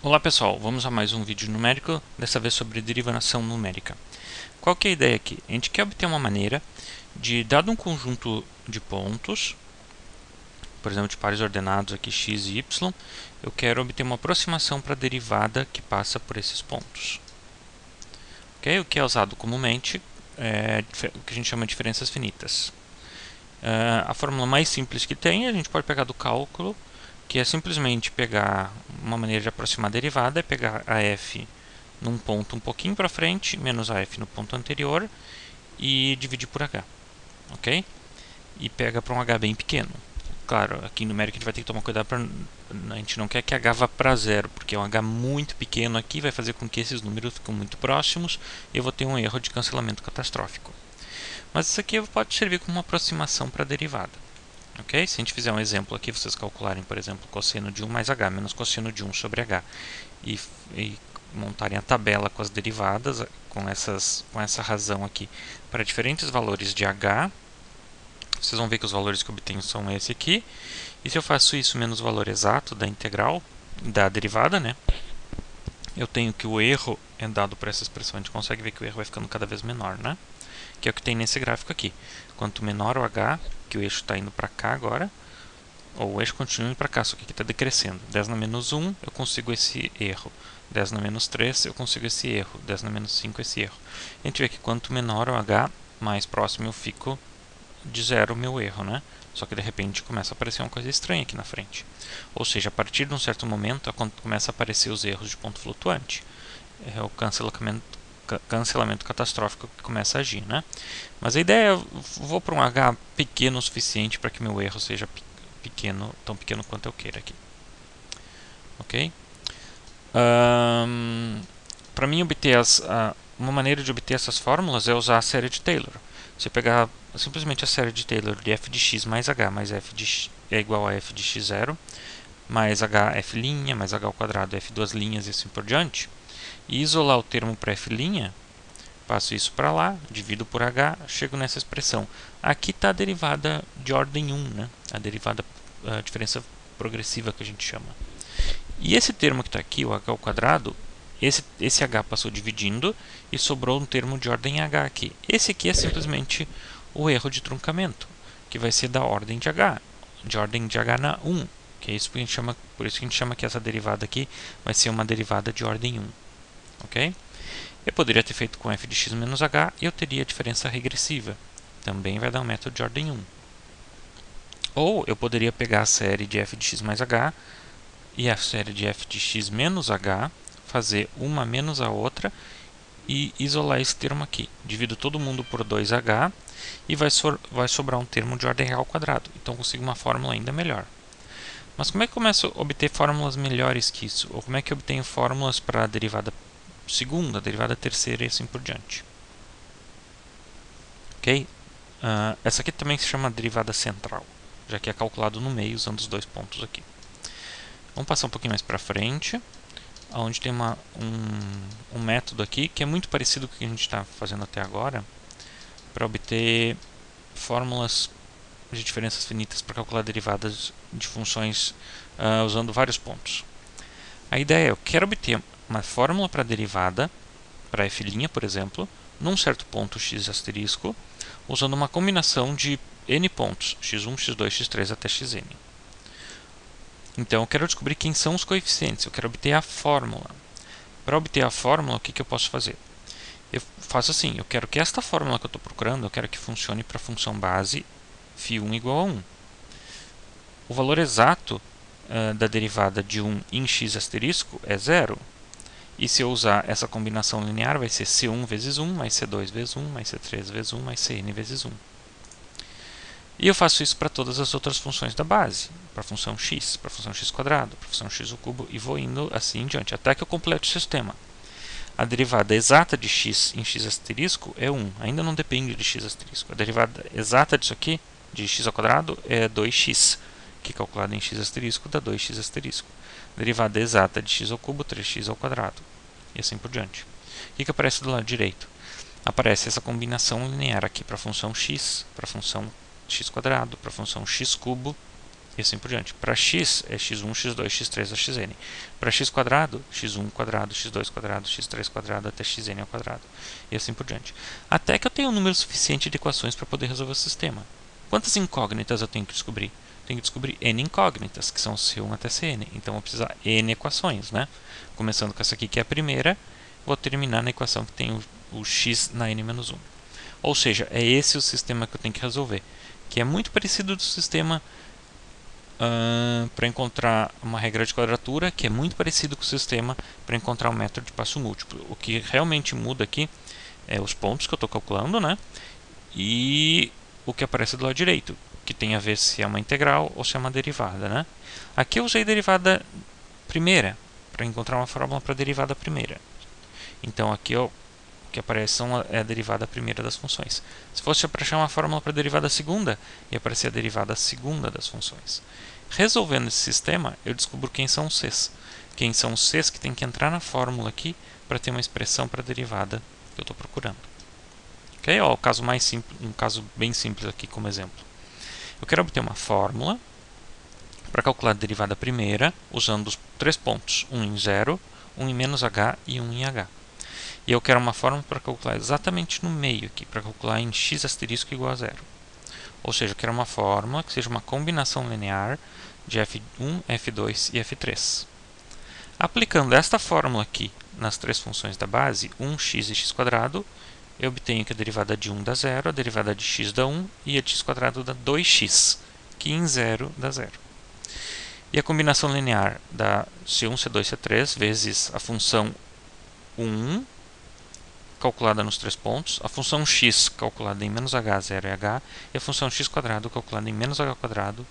Olá pessoal, vamos a mais um vídeo numérico, dessa vez sobre derivação numérica. Qual que é a ideia aqui? A gente quer obter uma maneira de, dado um conjunto de pontos, por exemplo de pares ordenados aqui x e y, eu quero obter uma aproximação para a derivada que passa por esses pontos. Okay? O que é usado comumente é o que a gente chama de diferenças finitas. A fórmula mais simples que tem, a gente pode pegar do cálculo, que é simplesmente pegar uma maneira de aproximar a derivada, é pegar a f num ponto um pouquinho para frente, menos a f no ponto anterior, e dividir por h, ok? E pega para um h bem pequeno. Claro, aqui em numérico a gente vai ter que tomar cuidado para a gente não quer que h vá para zero, porque um h muito pequeno aqui vai fazer com que esses números fiquem muito próximos e eu vou ter um erro de cancelamento catastrófico. Mas isso aqui pode servir como uma aproximação para a derivada. Okay? Se a gente fizer um exemplo aqui, vocês calcularem, por exemplo, cosseno de 1 mais h menos cosseno de 1 sobre h e montarem a tabela com as derivadas, com essa razão aqui, para diferentes valores de h, vocês vão ver que os valores que eu obtenho são esse aqui. E se eu faço isso menos o valor exato da integral, da derivada, né, eu tenho que o erro é dado por essa expressão. A gente consegue ver que o erro vai ficando cada vez menor, né? Que é o que tem nesse gráfico aqui. Quanto menor o h, que o eixo está indo para cá agora, ou o eixo continua indo para cá, só que aqui está decrescendo. 10 na menos 1, eu consigo esse erro. 10 na menos 3, eu consigo esse erro. 10 na menos 5, esse erro. A gente vê que quanto menor o h, mais próximo eu fico de zero o meu erro, né? Só que de repente começa a aparecer uma coisa estranha aqui na frente. Ou seja, a partir de um certo momento, começa a aparecer os erros de ponto flutuante. É o cancelamento catastrófico que começa a agir, né? Mas a ideia é, vou para um h pequeno o suficiente para que meu erro seja pequeno, tão pequeno quanto eu queira aqui. Ok? Para mim, uma maneira de obter essas fórmulas é usar a série de Taylor. Você pegar simplesmente a série de Taylor de f de x mais h mais f de x é igual a f de x0, mais h f' mais h ao quadrado f duas linhas e assim por diante, e isolar o termo para f', passo isso para lá, divido por h, chego nessa expressão. Aqui está a derivada de ordem 1, né? A diferença progressiva que a gente chama. E esse termo que está aqui, o h ao quadrado, esse h passou dividindo e sobrou um termo de ordem h aqui. Esse aqui é simplesmente o erro de truncamento, que vai ser da ordem de h na 1, que é isso que a gente chama, por isso que a gente chama que essa derivada aqui vai ser uma derivada de ordem 1. Ok? Eu poderia ter feito com f de x menos h e eu teria a diferença regressiva. Também vai dar um método de ordem 1. Ou eu poderia pegar a série de f de x mais h e a série de f de x menos h, fazer uma menos a outra e isolar esse termo aqui. Divido todo mundo por 2h e vai sobrar um termo de ordem real ao quadrado. Então consigo uma fórmula ainda melhor. Mas como é que eu começo a obter fórmulas melhores que isso? Ou como é que eu obtenho fórmulas para a derivada segunda, a derivada terceira e assim por diante? Ok? Essa aqui também se chama derivada central, já que é calculado no meio usando os dois pontos aqui. Vamos passar um pouquinho mais para frente, onde tem um método aqui que é muito parecido com o que a gente está fazendo até agora, para obter fórmulas de diferenças finitas para calcular derivadas de funções usando vários pontos. A ideia é, eu quero obter uma fórmula para a derivada, para f', por exemplo, num certo ponto x asterisco, usando uma combinação de n pontos, x1, x2, x3 até xn. Então, eu quero descobrir quem são os coeficientes, eu quero obter a fórmula. Para obter a fórmula, o que eu posso fazer? Eu faço assim, eu quero que esta fórmula que eu estou procurando, eu quero que funcione para a função base φ1 igual a 1. O valor exato da derivada de 1 em x asterisco é 0. E se eu usar essa combinação linear, vai ser c1 vezes 1, mais c2 vezes 1, mais c3 vezes 1, mais cn vezes 1. E eu faço isso para todas as outras funções da base, para a função x, para a função x quadrado, para a função x ao cubo, e vou indo assim em diante, até que eu complete o sistema. A derivada exata de x em x asterisco é 1, ainda não depende de x asterisco. A derivada exata disso aqui, de x ao quadrado, é 2x, que calculado em x asterisco dá 2x asterisco. A derivada exata de x ao cubo, 3x ao quadrado, e assim por diante. O que aparece do lado direito? Aparece essa combinação linear aqui para a função x, para a função x quadrado, para a função x cubo e assim por diante. Para x é x1, x2, x3 a xn. Para x quadrado, x1 quadrado, x2 quadrado, x3 quadrado até xn ao quadrado. E assim por diante. Até que eu tenha um número suficiente de equações para poder resolver o sistema. Quantas incógnitas eu tenho que descobrir? Tenho que descobrir n incógnitas, que são C1 até Cn. Então eu vou precisar n equações, né? Começando com essa aqui que é a primeira, vou terminar na equação que tem o x na n-1. Ou seja, é esse o sistema que eu tenho que resolver, que é muito parecido do sistema para encontrar uma regra de quadratura, que é muito parecido com o sistema para encontrar um método de passo múltiplo. O que realmente muda aqui é os pontos que eu estou calculando, né? E o que aparece do lado direito, que tem a ver se é uma integral ou se é uma derivada, né? Aqui eu usei derivada primeira, para encontrar uma fórmula para a derivada primeira. Então aqui o que aparece é a derivada primeira das funções. Se fosse para achar uma fórmula para a derivada segunda, ia aparecer a derivada segunda das funções. Resolvendo esse sistema, eu descubro quem são os c's. Quem são os c's que tem que entrar na fórmula aqui para ter uma expressão para a derivada que eu estou procurando. Ok? Ó, o caso mais simples, um caso bem simples aqui como exemplo. Eu quero obter uma fórmula para calcular a derivada primeira usando os três pontos, um em 0, um em menos h e um em h. E eu quero uma fórmula para calcular exatamente no meio aqui, para calcular em x asterisco igual a 0. Ou seja, eu quero uma fórmula que seja uma combinação linear de f1, f2 e f3. Aplicando esta fórmula aqui nas três funções da base, 1x e x², eu obtenho que a derivada de 1 dá 0, a derivada de x dá 1 e a de x² dá 2x, que em 0 dá 0. E a combinação linear dá C1, C2, C3 vezes a função 1, calculada nos três pontos, a função x calculada em menos h, 0 e h, e a função x² calculada em menos h²,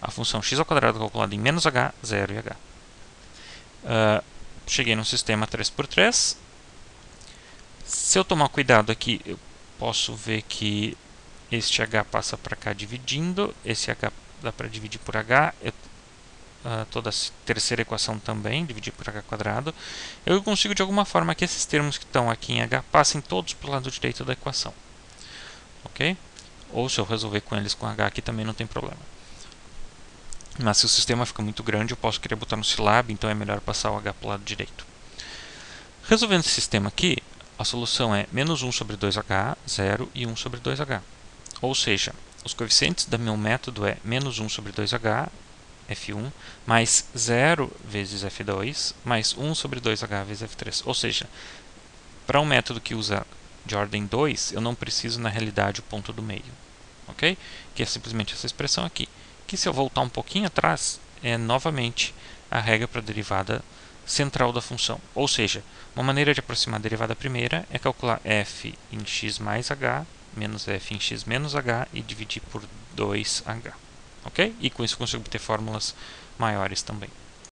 a função x² calculada em menos h, 0 e h. Cheguei no sistema 3×3. Se eu tomar cuidado aqui, eu posso ver que este h passa para cá dividindo, esse h dá para dividir por h, toda a terceira equação também, dividir por h². Eu consigo de alguma forma que esses termos que estão aqui em h passem todos para o lado direito da equação. Ok? Ou se eu resolver com eles com h aqui também não tem problema. Mas se o sistema fica muito grande, eu posso querer botar no Scilab, então é melhor passar o h para o lado direito. Resolvendo esse sistema aqui, a solução é menos 1 sobre 2h, 0 e 1 sobre 2h. Ou seja, os coeficientes do meu método é menos 1 sobre 2h, f1, mais 0 vezes f2, mais 1 sobre 2h vezes f3. Ou seja, para um método que usa de ordem 2, eu não preciso, na realidade, o ponto do meio. Ok? Que é simplesmente essa expressão aqui. Que se eu voltar um pouquinho atrás, é novamente a regra para a derivada central da função. Ou seja, uma maneira de aproximar a derivada primeira é calcular f em x mais h, menos f em x menos h e dividir por 2h. Ok? E com isso eu consigo obter fórmulas maiores também.